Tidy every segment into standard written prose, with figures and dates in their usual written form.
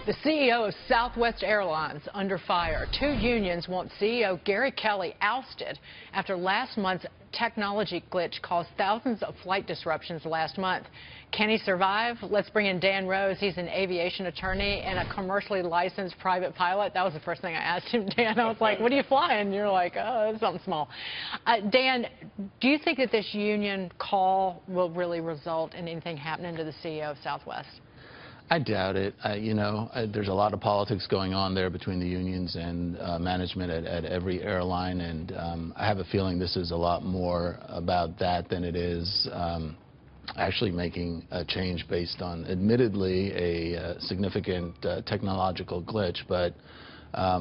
The CEO of Southwest Airlines under fire. Two unions want CEO Gary Kelly ousted after last month's technology glitch caused thousands of flight disruptions last month. Can he survive? Let's bring in Dan Rose. He's an aviation attorney and a commercially licensed private pilot. That was the first thing I asked him, Dan. I was like, what are you flying? You're like, oh, it's something small. Dan, do you think that this union call will really result in anything happening to the CEO of Southwest? I doubt it. There's a lot of politics going on there between the unions and management at every airline, and I have a feeling this is a lot more about that than it is actually making a change based on, admittedly, a significant technological glitch, but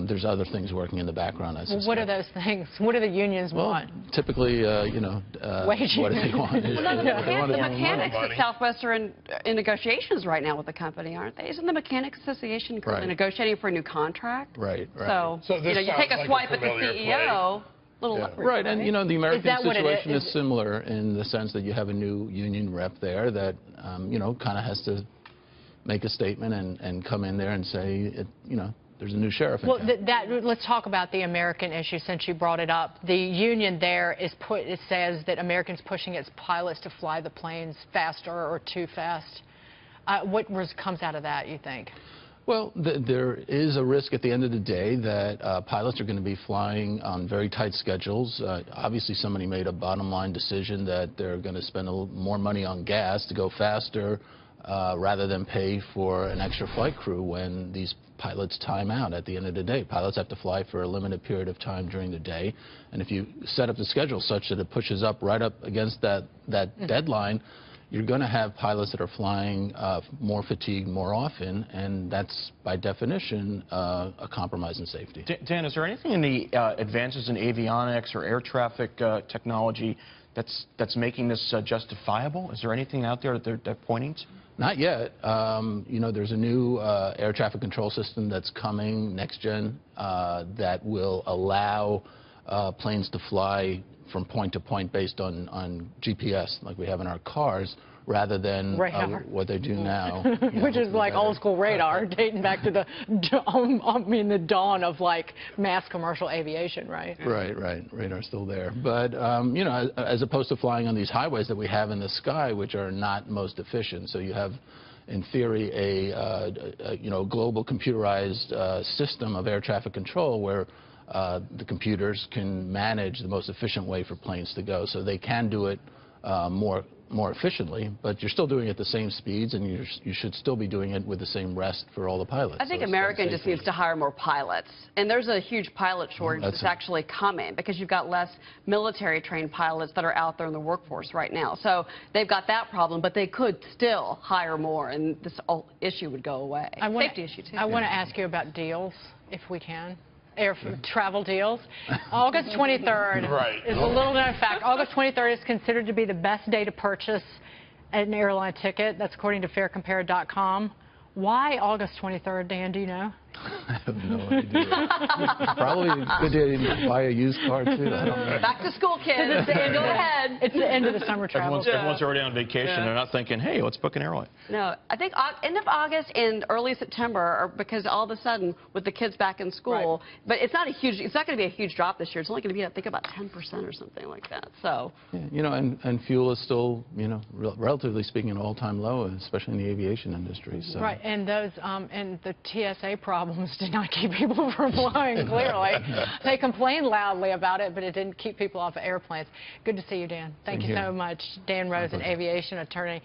there's other things working in the background, I suspect. Well, what are those things? What do the unions want? Typically, what do they want? The mechanics at Southwest are in negotiations right now with the company, aren't they? Isn't the Mechanics Association currently negotiating for a new contract? Right. So you take a swipe at the CEO. Right, and the American situation is similar in the sense that you have a new union rep there that kind of has to make a statement and come in there and say, there's a new sheriff in town. Let's talk about the American issue since you brought it up. The union there it says that American's pushing its pilots to fly the planes faster or too fast. What comes out of that, you think? Well, there is a risk at the end of the day that pilots are going to be flying on very tight schedules. Obviously, somebody made a bottom-line decision that they're going to spend a little more money on gas to go faster rather than pay for an extra flight crew when these pilots time out at the end of the day. Pilots have to fly for a limited period of time during the day, and if you set up the schedule such that it pushes up right up against that deadline, you're going to have pilots that are flying more fatigued more often, and that's, by definition, a compromise in safety. Dan, is there anything in the advances in avionics or air traffic technology that's making this justifiable? Is there anything out there that they're pointing to? Not yet. There's a new air traffic control system that's coming, next gen, that will allow planes to fly from point to point based on GPS, like we have in our cars, rather than what they do now. Which is like old school radar, dating back to the dawn of like mass commercial aviation, right? Right. Radar's still there. But, as opposed to flying on these highways that we have in the sky, which are not most efficient. So you have, in theory, a global computerized system of air traffic control where the computers can manage the most efficient way for planes to go. So they can do it more efficiently, but you're still doing it at the same speeds, and you should still be doing it with the same rest for all the pilots. I think American just needs to hire more pilots, and there's a huge pilot shortage that's actually coming because you've got less military-trained pilots that are out there in the workforce right now. So they've got that problem, but they could still hire more, and this issue would go away. Safety issue, too. I want to ask you about deals, if we can. Air travel deals. August 23rd is a little known fact. August 23rd is considered to be the best day to purchase an airline ticket. That's according to faircompare.com. Why August 23rd, Dan? Do you know? I have no idea. Probably a good day to buy a used car, too. I don't know. Back to school, kids. Go ahead. It's the end of the summer travel. Everyone's already on vacation. They're not thinking, hey, let's book an airline. No, I think end of August and early September are because all of a sudden, with the kids back in school, but it's not going to be a huge drop this year. It's only going to be, I think, about 10% or something like that. So. Yeah, and fuel is still, relatively speaking, an all-time low, especially in the aviation industry. So. Right, and those and the TSA problems did not keep people from flying, clearly. They complained loudly about it, but it didn't keep people off of airplanes. Good to see you, Dan. Thank you so much. Dan Rose, an aviation attorney.